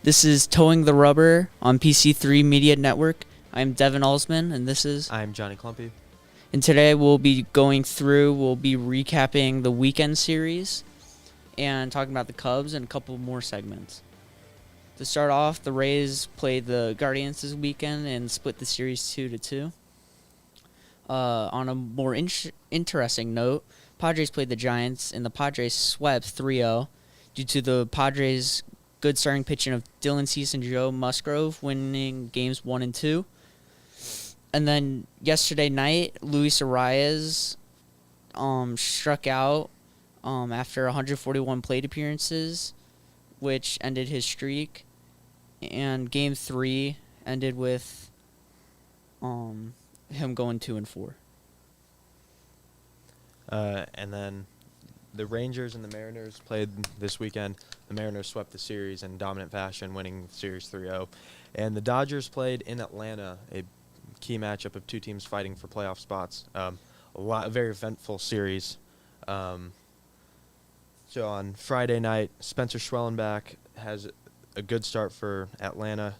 This is Towing the Rubber on PC3 Media Network. I'm Devon Alsman, and this is... I'm Johnny Clumpy. And today we'll be recapping the weekend series and talking about the Cubs and a couple more segments. To start off, the Rays played the Guardians this weekend and split the series 2-2. On a more interesting note, Padres played the Giants, and the Padres swept 3-0 due to the Padres' good starting pitching of Dylan Cease and Joe Musgrove winning games 1 and 2. And then yesterday night, Luis Arias struck out after 141 plate appearances, which ended his streak. And Game 3 ended with him going 2 and 4. And then the Rangers and the Mariners played this weekend. The Mariners swept the series in dominant fashion, winning the series 3-0. And the Dodgers played in Atlanta, a key matchup of two teams fighting for playoff spots. A very eventful series. So on Friday night, Spencer Schwellenbach has a good start for Atlanta,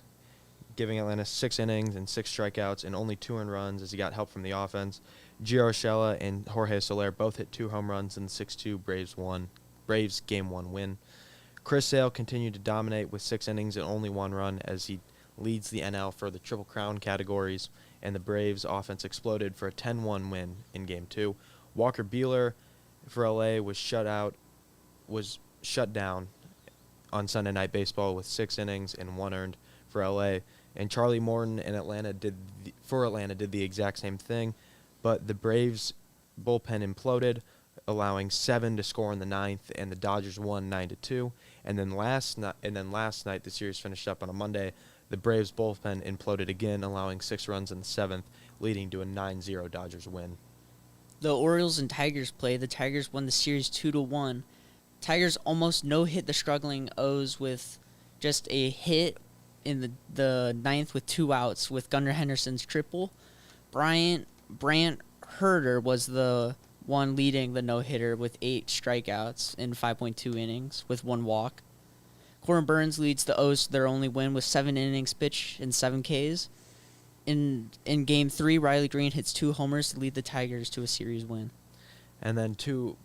giving Atlanta 6 innings and 6 strikeouts and only 2 earned runs as he got help from the offense. Gio Urshela and Jorge Soler both hit 2 home runs in the 6-2 Braves Game 1 win. Chris Sale continued to dominate with 6 innings and only 1 run as he leads the NL for the Triple Crown categories, and the Braves offense exploded for a 10-1 win in Game 2. Walker Buehler for LA was shut down on Sunday Night Baseball with 6 innings and 1 earned for LA. And Charlie Morton in Atlanta did the exact same thing, but the Braves bullpen imploded, allowing 7 to score in the 9th, and the Dodgers won 9-2. And then last night, the series finished up on a Monday. The Braves bullpen imploded again, allowing 6 runs in the 7th, leading to a 9-0 Dodgers win. The Orioles and Tigers played. The Tigers won the series 2-1. Tigers almost no-hit the struggling O's with just a hit in the 9th with 2 outs with Gunnar Henderson's triple. Brant Herter was the one leading the no-hitter with 8 strikeouts in 5.2 innings with 1 walk. Corbin Burns leads the O's to their only win with 7 innings pitched and 7 Ks. In Game 3, Riley Green hits 2 homers to lead the Tigers to a series win. And then 2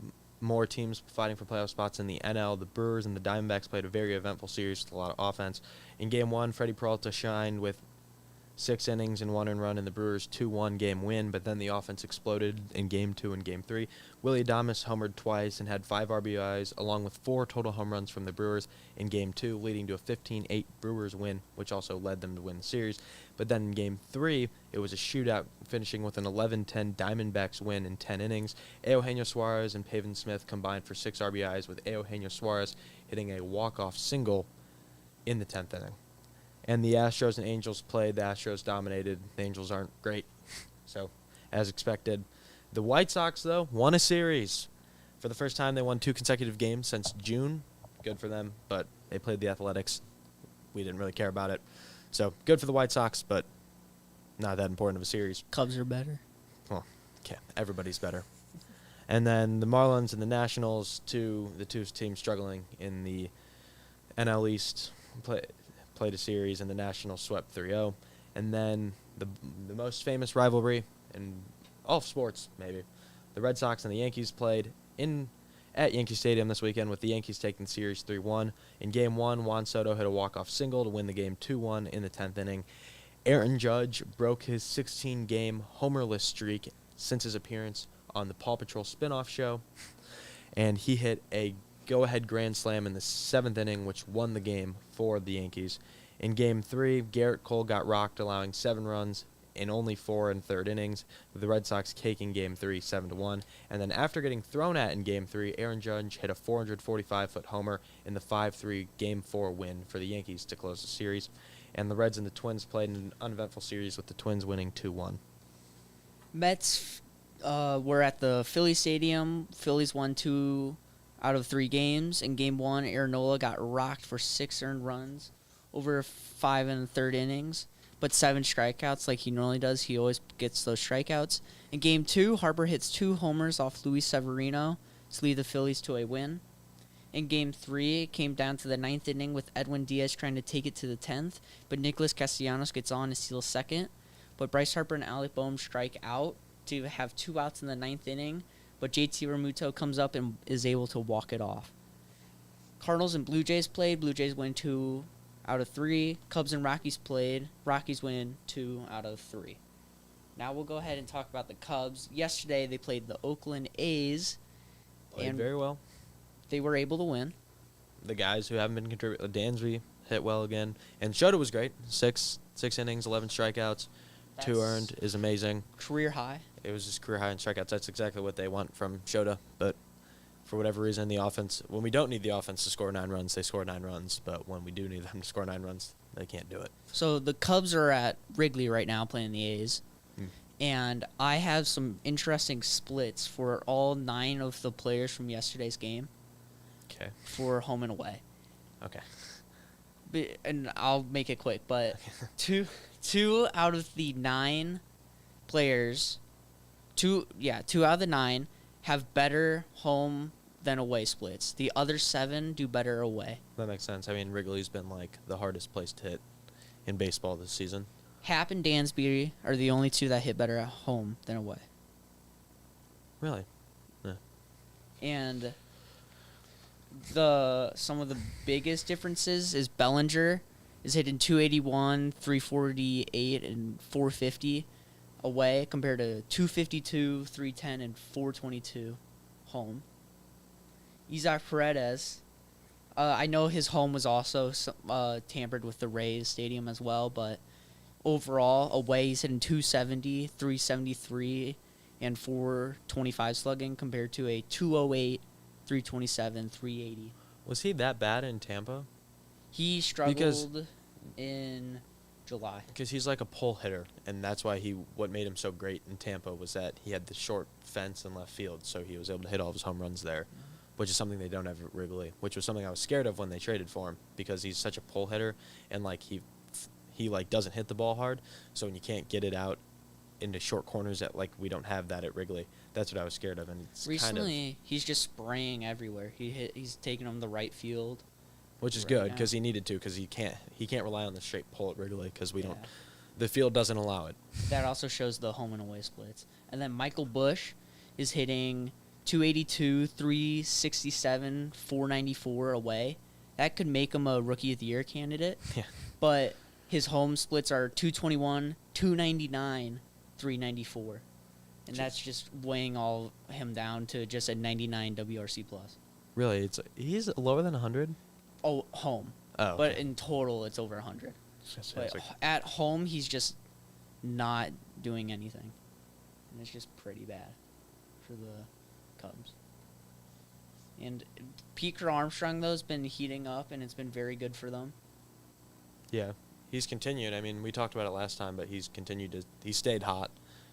more teams fighting for playoff spots in the NL. The Brewers and the Diamondbacks played a very eventful series with a lot of offense. In Game 1, Freddie Peralta shined with 6 innings and 1 earned run in the Brewers' 2-1 game win, but then the offense exploded in Game 2 and Game 3. Willie Adames homered twice and had 5 RBIs, along with 4 total home runs from the Brewers in Game 2, leading to a 15-8 Brewers win, which also led them to win the series. But then in Game 3, it was a shootout, finishing with an 11-10 Diamondbacks win in 10 innings. Eugenio Suarez and Pavin Smith combined for 6 RBIs, with Eugenio Suarez hitting a walk-off single in the 10th inning. And the Astros and Angels played. The Astros dominated. The Angels aren't great. So, as expected. The White Sox, though, won a series. For the first time, they won 2 consecutive games since June. Good for them, but they played the Athletics. We didn't really care about it. So, good for the White Sox, but not that important of a series. Cubs are better. Well, okay, everybody's better. And then the Marlins and the Nationals, the two teams struggling in the NL East, played a series, and the Nationals swept 3-0. And then the most famous rivalry in all of sports, maybe, the Red Sox and the Yankees played at Yankee Stadium this weekend, with the Yankees taking the series 3-1. In Game 1, Juan Soto hit a walk-off single to win the game 2-1 in the 10th inning. Aaron Judge broke his 16-game homerless streak since his appearance on the Paw Patrol spinoff show, and he hit a go-ahead grand slam in the 7th inning, which won the game for the Yankees. In Game 3, Garrett Cole got rocked, allowing 7 runs in only 4 and 3rd innings, with the Red Sox taking Game 3 7-1. And then after getting thrown at in Game 3, Aaron Judge hit a 445-foot homer in the 5-3 Game 4 win for the Yankees to close the series. And the Reds and the Twins played an uneventful series, with the Twins winning 2-1. Mets were at the Philly Stadium. Phillies won 2 out of 3 games. In Game 1, Aaron Nola got rocked for 6 earned runs over 5 and 3rd innings, but 7 strikeouts like he normally does. He always gets those strikeouts. In Game 2, Harper hits 2 homers off Luis Severino to lead the Phillies to a win. In Game 3, it came down to the 9th inning with Edwin Diaz trying to take it to the 10th, but Nicholas Castellanos gets on to steal second. But Bryce Harper and Alec Boehm strike out to have 2 outs in the 9th inning, but JT Realmuto comes up and is able to walk it off. Cardinals and Blue Jays played. Blue Jays win 2 out of 3. Cubs and Rockies played. Rockies win 2 out of 3. Now we'll go ahead and talk about the Cubs. Yesterday they played the Oakland A's. Played very well. They were able to win. The guys who haven't been contributing, Dansby hit well again, and Shota was great. Six innings, 11 strikeouts, 2 earned is amazing. Career high. It was his career high in strikeouts. That's exactly what they want from Shota. But for whatever reason, the offense, when we don't need the offense to score 9 runs, they score 9 runs. But when we do need them to score 9 runs, they can't do it. So the Cubs are at Wrigley right now playing the A's. And I have some interesting splits for all 9 of the players from yesterday's game. Okay. For home and away. Okay. And I'll make it quick, but two out of the 9 players, two out of the 9 have better home than away splits. The other 7 do better away. That makes sense. I mean, Wrigley's been like the hardest place to hit in baseball this season. Happ and Dansby are the only 2 that hit better at home than away. Really? Yeah. And some of the biggest differences is Bellinger is hitting 281, 348, and 450 away compared to 252, 310, and 422 home. Isaac Paredes, I know his home was also tampered with the Rays Stadium as well, but overall, away he's hitting 270, 373, and 425 slugging compared to a 208, 327, 380. Was he that bad in Tampa? He struggled in July. Because he's like a pull hitter, and that's why what made him so great in Tampa was that he had the short fence in left field, so he was able to hit all of his home runs there, which is something they don't have at Wrigley, which was something I was scared of when they traded for him, because he's such a pull hitter, and like he like doesn't hit the ball hard, so when you can't get it out into short corners, that like we don't have that at Wrigley. That's what I was scared of, and it's recently he's just spraying everywhere. He's taking them the right field, which is good because he needed to, because he can't rely on the straight pull at Wrigley because the field doesn't allow it. That also shows the home and away splits. And then Michael Busch is hitting 282, 367, 494 away. That could make him a Rookie of the Year candidate. Yeah. But his home splits are 221, 299, 394. And that's just weighing all him down to just a 99 WRC+. Really? He's lower than 100? Oh, home. Oh, but okay. in total, it's over 100. But at home, he's just not doing anything. And it's just pretty bad for the Cubs. And Peter Armstrong, though, has been heating up, and it's been very good for them. Yeah. He's continued. I mean, we talked about it last time, but he's continued he stayed hot.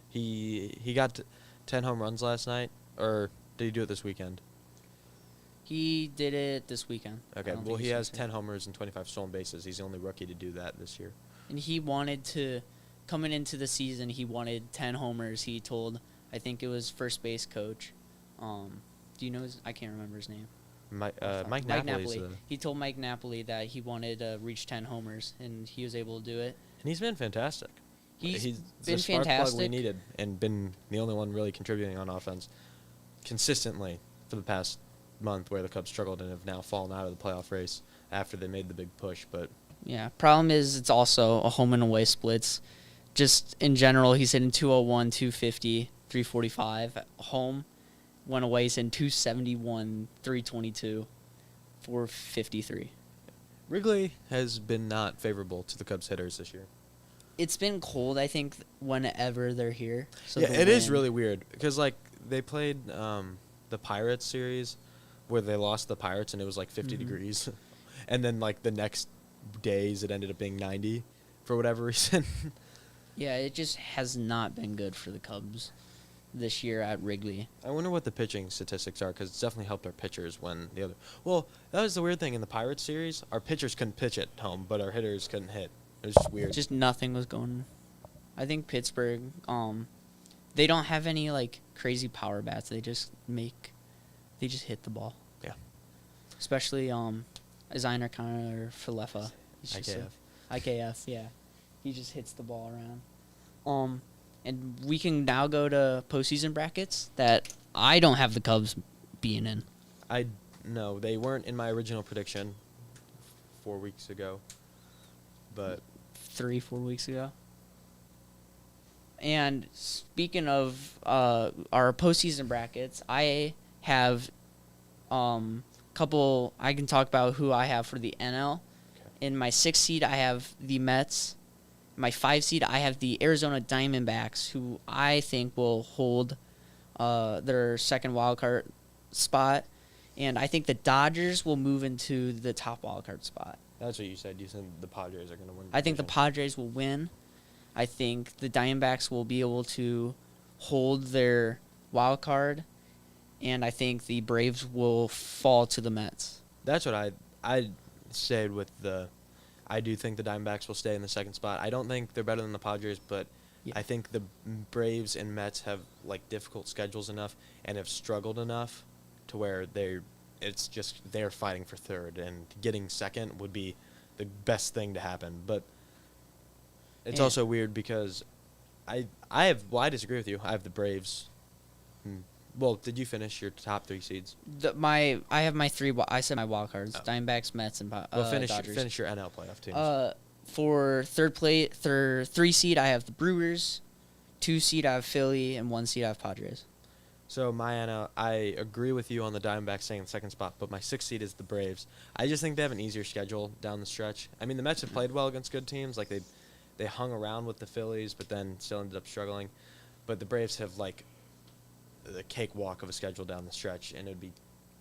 He got 10 home runs last night, or did he do it this weekend? He did it this weekend. Okay, well, he has 10 homers and 25 stolen bases. He's the only rookie to do that this year. And he wanted to, coming into the season, he wanted 10 homers. He told, I think it was first base coach. Do you know I can't remember his name. Mike Napoli. He told Mike Napoli that he wanted to reach 10 homers, and he was able to do it. And he's been fantastic. He's been the spark fantastic. plug we needed, and been the only one really contributing on offense consistently for the past month, where the Cubs struggled and have now fallen out of the playoff race after they made the big push. But yeah, problem is it's also a home and away splits. Just in general, he's hitting 201, 250, 345 at home. Went away, he's in 271, 322, 453. Wrigley has been not favorable to the Cubs hitters this year. It's been cold, I think, whenever they're here. So yeah, it is really weird because like they played the Pirates series where they lost the Pirates and it was like 50 degrees, and then like the next days it ended up being 90 for whatever reason. Yeah, it just has not been good for the Cubs this year at Wrigley. I wonder what the pitching statistics are, because it's definitely helped our pitchers when the other. Well, that was the weird thing in the Pirates series. Our pitchers couldn't pitch at home, but our hitters couldn't hit. It was just weird. Just nothing was going. I think Pittsburgh, they don't have any like crazy power bats. They just hit the ball. Yeah. especially Zainer Connor Falefa. IKF, yeah. He just hits the ball around. And we can now go to postseason brackets that I don't have the Cubs being in. No, they weren't in my original prediction 4 weeks ago, but 3-4 weeks ago. And speaking of our postseason brackets, I have couple. I can talk about who I have for the NL. okay. In my 6th seed, I have the Mets. My 5 seed, I have the Arizona Diamondbacks, who I think will hold their second wild card spot. And I think the Dodgers will move into the top wild card spot. That's what you said. You said the Padres are going to win. I think the Padres will win. I think the Diamondbacks will be able to hold their wild card. And I think the Braves will fall to the Mets. That's what I said with the. I do think the Diamondbacks will stay in the second spot. I don't think they're better than the Padres, but Yeah. I think the Braves and Mets have like difficult schedules enough and have struggled enough to where they're fighting for third, and getting second would be the best thing to happen. But it's also weird because I disagree with you. I have the Braves. Well, did you finish your top 3 seeds? I have my 3. I said my wild cards: Oh. Diamondbacks, Mets, and Finish Dodgers. your NL playoff teams. For 3 seed, I have the Brewers. 2 seed, I have Philly, and 1 seed, I have Padres. So my NL, I agree with you on the Diamondbacks staying in the second spot, but my 6th seed is the Braves. I just think they have an easier schedule down the stretch. I mean, the Mets have played well against good teams. Like they hung around with the Phillies, but then still ended up struggling. But the Braves have like the cakewalk of a schedule down the stretch, and it would be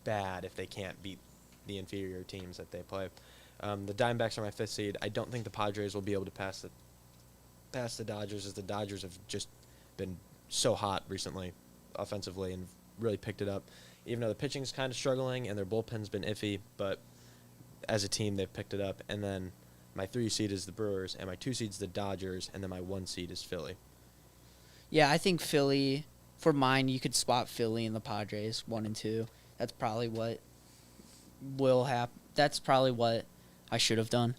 bad if they can't beat the inferior teams that they play. The Diamondbacks are my 5th seed. I don't think the Padres will be able to pass the Dodgers, as the Dodgers have just been so hot recently offensively and really picked it up. Even though the pitching is kind of struggling and their bullpen's been iffy, but as a team they've picked it up. And then my 3 seed is the Brewers, and my 2 seed is the Dodgers, and then my 1 seed is Philly. Yeah, I think Philly. For mine, you could swap Philly and the Padres 1 and 2. That's probably what will happen. That's probably what I should have done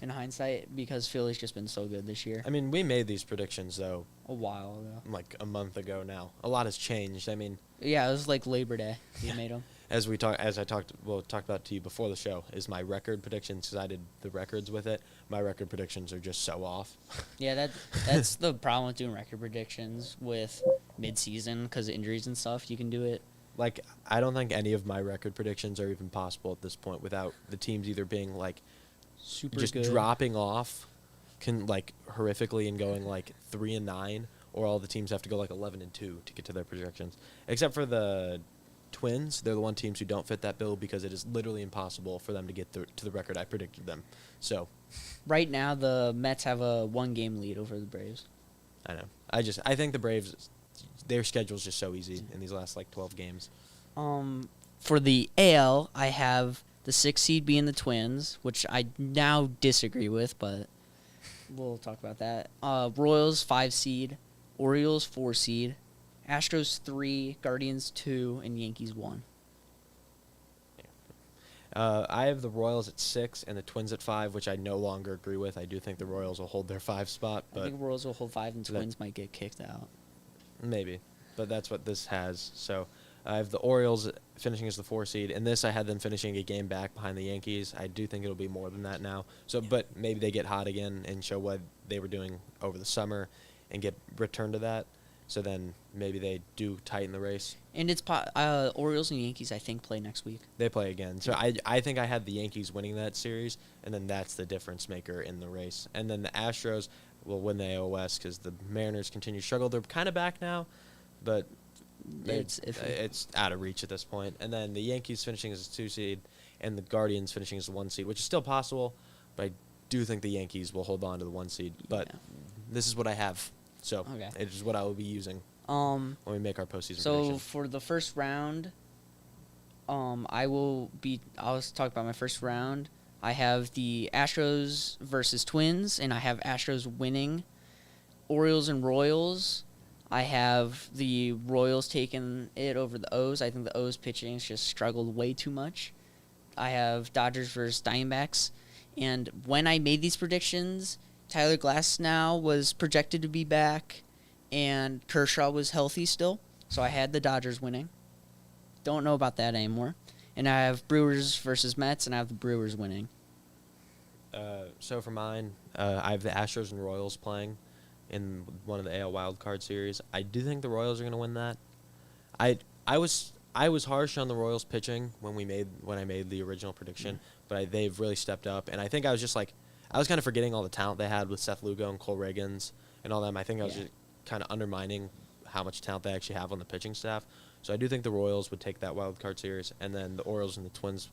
in hindsight, because Philly's just been so good this year. I mean, we made these predictions though A while ago. like a month ago now. A lot has changed. I mean, Yeah, it was like Labor Day. You made them. as I talked about to you before the show, is my record predictions, because I did the records with it. My record predictions are just so off. Yeah, that's the problem with doing record predictions with mid-season, because of injuries and stuff. You can do it. Like, I don't think any of my record predictions are even possible at this point without the teams either being like Super just good. dropping off like horrifically and going like 3-9, or all the teams have to go like 11-2 to get to their projections. Except for the Twins, they're the one teams who don't fit that bill, because it is literally impossible for them to get to the record I predicted them. So Right now, the Mets have a 1-game lead over the Braves. I know. I think the Braves, their schedule's just so easy in these last like 12 games. For the AL, I have the 6th seed being the Twins, which I now disagree with, but we'll talk about that. Royals 5 seed, Orioles 4 seed, Astros 3, Guardians 2, and Yankees 1. I have the Royals at 6 and the Twins at 5, which I no longer agree with. I do think the Royals will hold their 5 spot, I but think Royals will hold 5, and Twins might get kicked out. maybe. But that's what this has. So I have the Orioles finishing as the 4 seed. In this, I had them finishing a game back behind the Yankees. I do think it'll be more than that now. So, but maybe they get hot again and show what they were doing over the summer and get returned to that. So then maybe they do tighten the race. And it's Orioles and Yankees, I think, play next week. They play again. So I think I had the Yankees winning that series, and then that's the difference maker in the race. And then the Astros will win the AL West, because the Mariners continue to struggle. They're kind of back now, but it's out of reach at this point. And then the Yankees finishing as a 2 seed, and the Guardians finishing as a 1 seed, which is still possible, but I do think the Yankees will hold on to the 1 seed. But this is what I have. So it is what I will be using when we make our postseason So prediction. for the first round, I'll talk about my first round. I have the Astros versus Twins, and I have Astros winning. Orioles and Royals, I have the Royals taking it over the O's. I think the O's pitching has just struggled way too much. I have Dodgers versus Diamondbacks. And when I made these predictions, Tyler Glasnow was projected to be back, and Kershaw was healthy still. So I had the Dodgers winning. Don't know about that anymore. And I have Brewers versus Mets, and I have the Brewers winning. So for mine, I have the Astros and Royals playing in one of the AL wildcard series. I do think the Royals are going to win that. I was harsh on the Royals pitching when I made the original prediction, but they've really stepped up. And I think I was just like, I was kind of forgetting all the talent they had with Seth Lugo and Cole Reagans and all them. I think I was just kind of undermining how much talent they actually have on the pitching staff. So I do think the Royals would take that wild card series, and then the Orioles and the Twins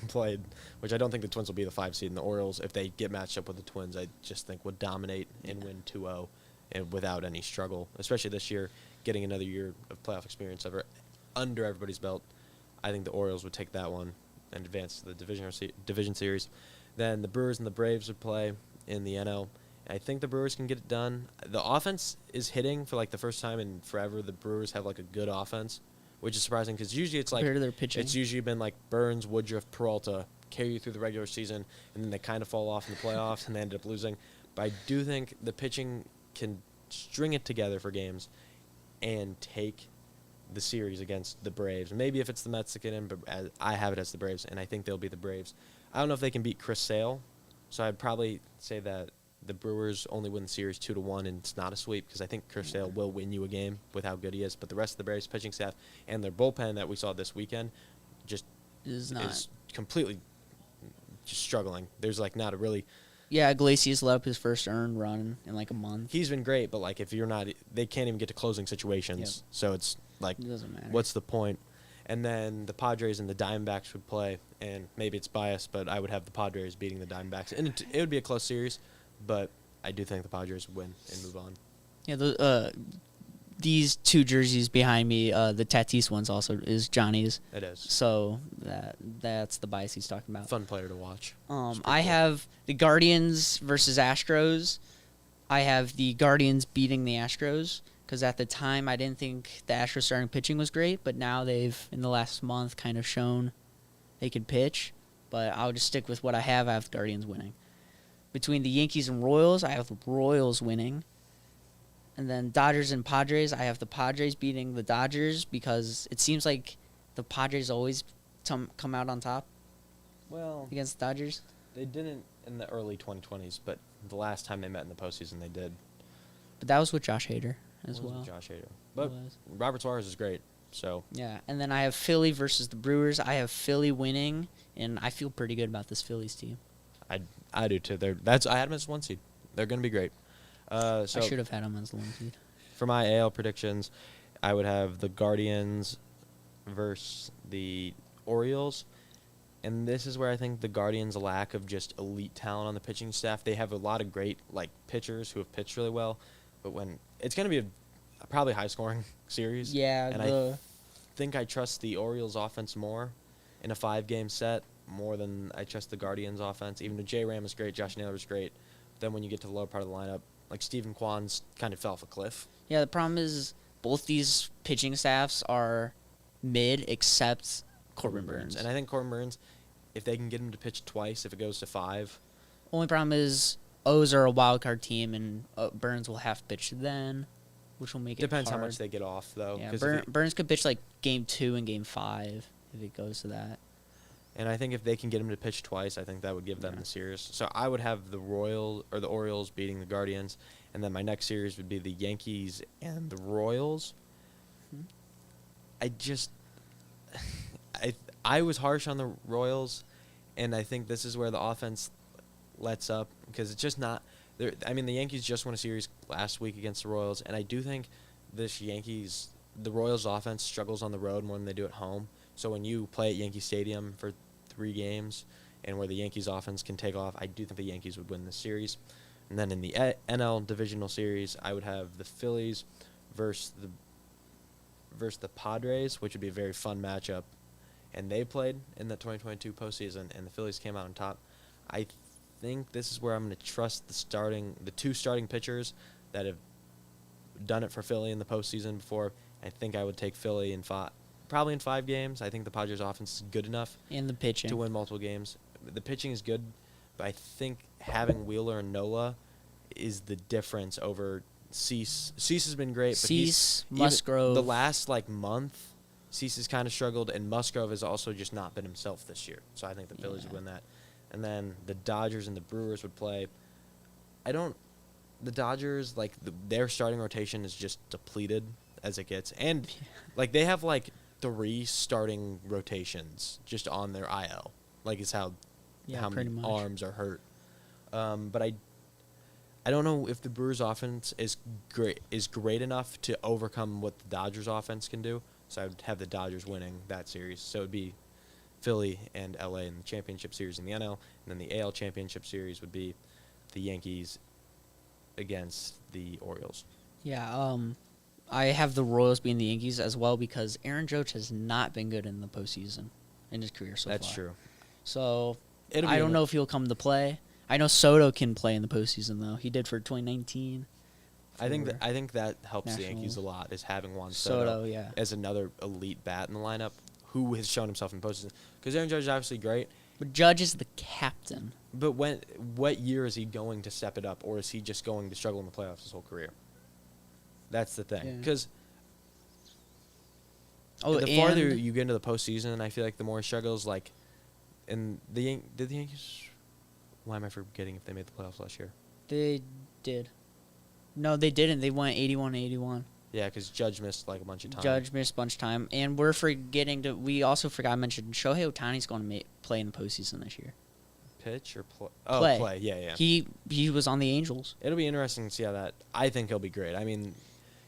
played, which I don't think the Twins will be the 5 seed. And the Orioles, if they get matched up with the Twins, I just think would dominate and win 2-0 and without any struggle, especially this year, getting another year of playoff experience under everybody's belt. I think the Orioles would take that one and advance to the division series. Then the Brewers and the Braves would play in the NL. I think the Brewers can get it done. The offense is hitting for like the first time in forever. The Brewers have like a good offense, which is surprising because usually it's like Compared to their pitching. it's usually been like Burns, Woodruff, Peralta carry you through the regular season, and then they kind of fall off in the playoffs and they end up losing. But I do think the pitching can string it together for games and take the series against the Braves. Maybe if it's the Mets that get in, but I have it as the Braves, and I think they'll be the Braves. I don't know if they can beat Chris Sale, so I'd probably say that the Brewers only win the series 2-1, and it's not a sweep because I think Chris Sale will win you a game with how good he is. But the rest of the Braves pitching staff and their bullpen that we saw this weekend just is completely just struggling. There's like not a really. Yeah, Iglesias let up his first earned run in like a month. He's been great, but like if you're not, they can't even get to closing situations. Yep. So it's like, It doesn't matter. what's the point? And then the Padres and the Diamondbacks would play, and maybe it's biased, but I would have the Padres beating the Diamondbacks, and it would be a close series, but I do think the Padres would win and move on. Yeah, these two jerseys behind me, the Tatis one's also is Johnny's. It is. So that's the bias he's talking about. Fun player to watch. I have the Guardians versus Astros. I have the Guardians beating the Astros because at the time I didn't think the Astros starting pitching was great, but now they've, in the last month, kind of shown they can pitch. But I'll just stick with what I have. I have the Guardians winning. Between the Yankees and Royals, I have the Royals winning. And then Dodgers and Padres, I have the Padres beating the Dodgers because it seems like the Padres always come out on top Well, against the Dodgers. they didn't in the early 2020s, but the last time they met in the postseason, they did. But that was with Josh Hader as It was well. Josh Hader. But was. Robert Suarez is great, so Yeah, and then I have Philly versus the Brewers. I have Philly winning, and I feel pretty good about this Phillies team. I do too. I had them as 1 seed. They're going to be great. So I should have had them as the 1 seed. for my AL predictions, I would have the Guardians versus the Orioles. And this is where I think the Guardians' lack of just elite talent on the pitching staff. They have a lot of great pitchers who have pitched really well, but when it's going to be a probably high-scoring series. Yeah, and I think I trust the Orioles' offense more in a 5-game set more than I trust the Guardians' offense. Even though J. Ram is great, Josh Naylor is great, then when you get to the lower part of the lineup, like Stephen Kwan's kind of fell off a cliff. Yeah, the problem is both these pitching staffs are mid except Corbin Burns. And I think Corbin Burns, if they can get him to pitch twice, if it goes to 5. Only problem is O's are a wild card team, and Burns will have to pitch then, which will make it Depends hard. how much they get off, though. Yeah, 'cause Burns could pitch like game 2 and game 5 if it goes to that. and I think if they can get him to pitch twice, I think that would give them the series. So I would have the Orioles beating the Guardians, and then my next series would be the Yankees and the Royals. Mhm. I was harsh on the Royals, and I think this is where the offense lets up because it's just not. The Yankees just won a series last week against the Royals, and I do think the Royals offense struggles on the road more than they do at home. So when you play at Yankee Stadium for 3 games, and where the Yankees offense can take off, I do think the Yankees would win this series. And then in the NL divisional series, I would have the Phillies versus the Padres, which would be a very fun matchup. And they played in the 2022 postseason, and the Phillies came out on top. I think this is where I'm going to trust the 2 starting pitchers that have done it for Philly in the postseason before. I think I would take Philly in 5 probably in 5 games. I think the Padres offense is good enough And the pitching. to win multiple games. The pitching is good, but I think having Wheeler and Nola is the difference over Cease. Cease has been great, but Cease, even Musgrove. the last month, Cease has kind of struggled, and Musgrove has also just not been himself this year. So I think the Phillies would win that. And then the Dodgers and the Brewers would play. The Dodgers, their starting rotation is just depleted as it gets. And, they have, 3 starting rotations just on their IL. Is how many much. arms are hurt. But I don't know if the Brewers' offense is great enough to overcome what the Dodgers' offense can do. So I would have the Dodgers winning that series. So it would be Philly and LA in the championship series in the NL, and then the AL championship series would be the Yankees against the Orioles. Yeah, I have the Royals being the Yankees as well because Aaron Judge has not been good in the postseason in his career so far. That's true. So I don't know if he'll come to play. I know Soto can play in the postseason though. He did for 2019. I think that helps the Yankees a lot is having Juan Soto as another elite bat in the lineup who has shown himself in postseason. Because Aaron Judge is obviously great. But Judge is the captain. But what year is he going to step it up, or is he just going to struggle in the playoffs his whole career? That's the thing. Because the farther you get into the postseason, I feel like the more he struggles. Did the Yankees? Why am I forgetting if they made the playoffs last year? They did. No, they didn't. They went 81-81. Yeah, because Judge missed a bunch of time. Judge missed a bunch of time, and we're forgetting to. We also forgot to mention Shohei Ohtani's going to play in the postseason this year. Pitch or play? Oh, play. Yeah. He was on the Angels. It'll be interesting to see how that. I think he'll be great. I mean,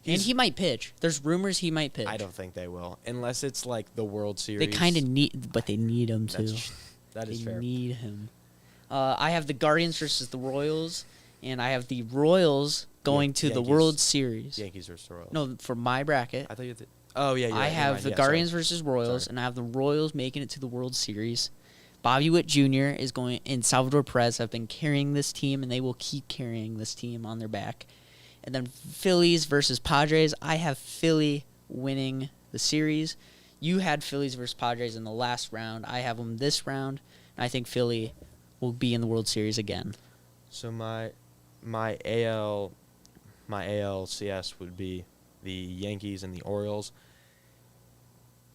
and he might pitch. There's rumors he might pitch. I don't think they will, unless it's the World Series. They kind of need, but they need him too. That is fair. They need him. I have the Guardians versus the Royals, and I have the Royals going to the World Series. Yankees versus the Royals. No, for my bracket. I thought you. Oh yeah. I have the Guardians versus Royals, and I have the Royals making it to the World Series. Bobby Witt Jr. is going, and Salvador Perez have been carrying this team, and they will keep carrying this team on their back. And then Phillies versus Padres. I have Philly winning the series. You had Phillies versus Padres in the last round. I have them this round, and I think Philly will be in the World Series again. So my ALCS would be the Yankees and the Orioles.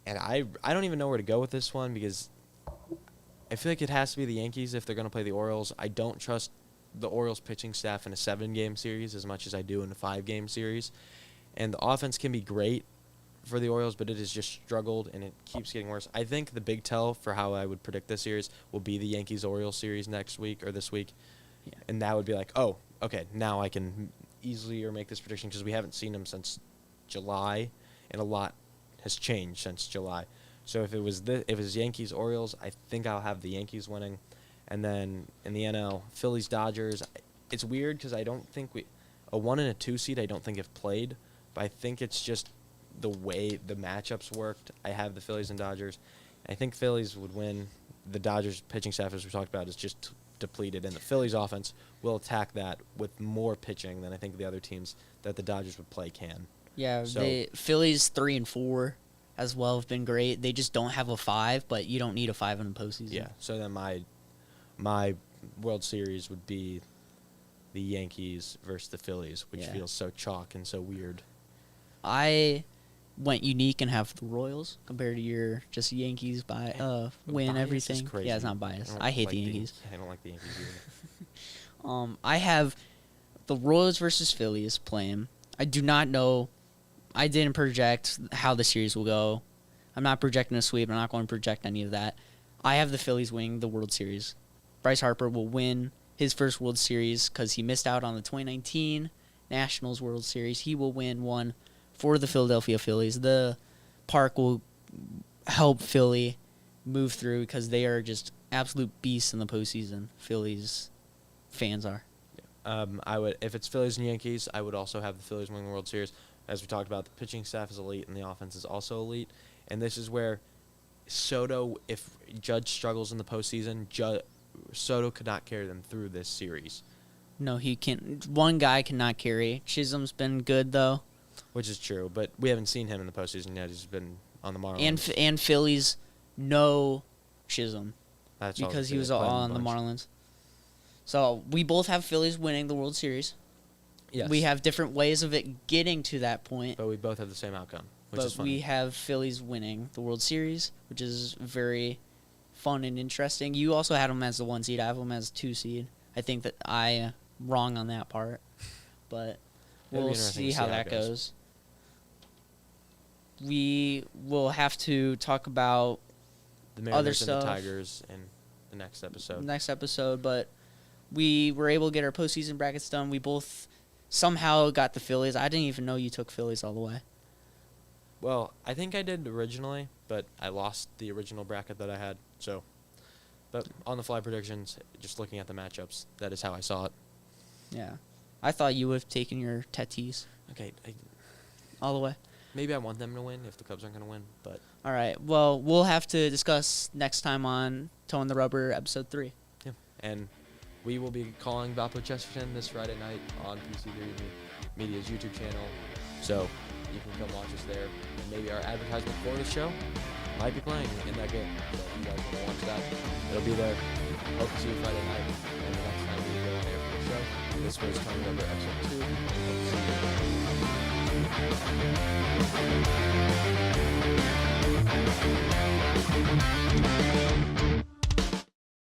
And I don't even know where to go with this one because I feel like it has to be the Yankees if they're going to play the Orioles. I don't trust the Orioles pitching staff in a 7-game series as much as I do in a 5-game series. And the offense can be great for the Orioles, but it has just struggled, and it keeps getting worse. I think the big tell for how I would predict this series will be the Yankees-Orioles series next week or this week. Yeah. And that would be oh, okay, now I can easier make this prediction because we haven't seen them since July, and a lot has changed since July. So if it was Yankees Orioles, I think I'll have the Yankees winning, and then in the NL, Phillies Dodgers. It's weird because I don't think a 1 and a 2 seed I don't think have played, but I think it's just the way the matchups worked. I have the Phillies and Dodgers. I think Phillies would win. The Dodgers pitching staff, as we talked about, is just depleted, and the Phillies offense will attack that with more pitching than I think the other teams that the Dodgers would play can. Yeah, the Phillies 3 and 4 as well have been great. They just don't have a 5, but you don't need a 5 in the postseason. Yeah, so then my World Series would be the Yankees versus the Phillies, which feels so chalk and so weird. I went unique and have the Royals compared to your just Yankees win everything. Is crazy. Yeah, it's not biased. I hate the Yankees. I don't like the Yankees either. I have the Royals versus Phillies playing. I do not know. I didn't project how the series will go. I'm not projecting a sweep. I'm not going to project any of that. I have the Phillies winning the World Series. Bryce Harper will win his first World Series because he missed out on the 2019 Nationals World Series. He will win one for the Philadelphia Phillies. The park will help Philly move through because they are just absolute beasts in the postseason. Phillies fans are. I would, if it's Phillies and Yankees, I would also have the Phillies winning the World Series. As we talked about, the pitching staff is elite and the offense is also elite. And this is where Soto, if Judge struggles in the postseason, Soto could not carry them through this series. No, he can't. One guy cannot carry. Chisholm's been good, though. Which is true, but we haven't seen him in the postseason yet. He's been on the Marlins. And Phillies, no Chisholm. That's all Because he they was played in on the bunch. Marlins. So we both have Phillies winning the World Series. Yes. We have different ways of it getting to that point. But we both have the same outcome, which is But funny. we have Phillies winning the World Series, which is very fun and interesting. You also had them as the 1 seed. I have them as 2 seed. I think that I am wrong on that part. But It'll be we'll interesting see to how see how it that goes. goes. We will have to talk about The Mariners other and stuff the Tigers in the next episode. next episode, but we were able to get our postseason brackets done. We both somehow got the Phillies. I didn't even know you took Phillies all the way. Well, I think I did originally, but I lost the original bracket that I had. So, but on the fly predictions, just looking at the matchups, that is how I saw it. Yeah. I thought you would have taken your Tatis Okay, all the way. maybe I want them to win if the Cubs aren't going to win, but All right. Well, we'll have to discuss next time on Towing the Rubber, Episode 3. yeah. And we will be calling Valpo Chesterton this Friday night on PC3 Media's YouTube channel. So you can come watch us there. And maybe our advertisement for the show might be playing in that game. So if you guys want to watch that, it'll be there. Hope to see you Friday night. And the next time we go on air for the show, this was Tony Rubber episode 2. Hope to see you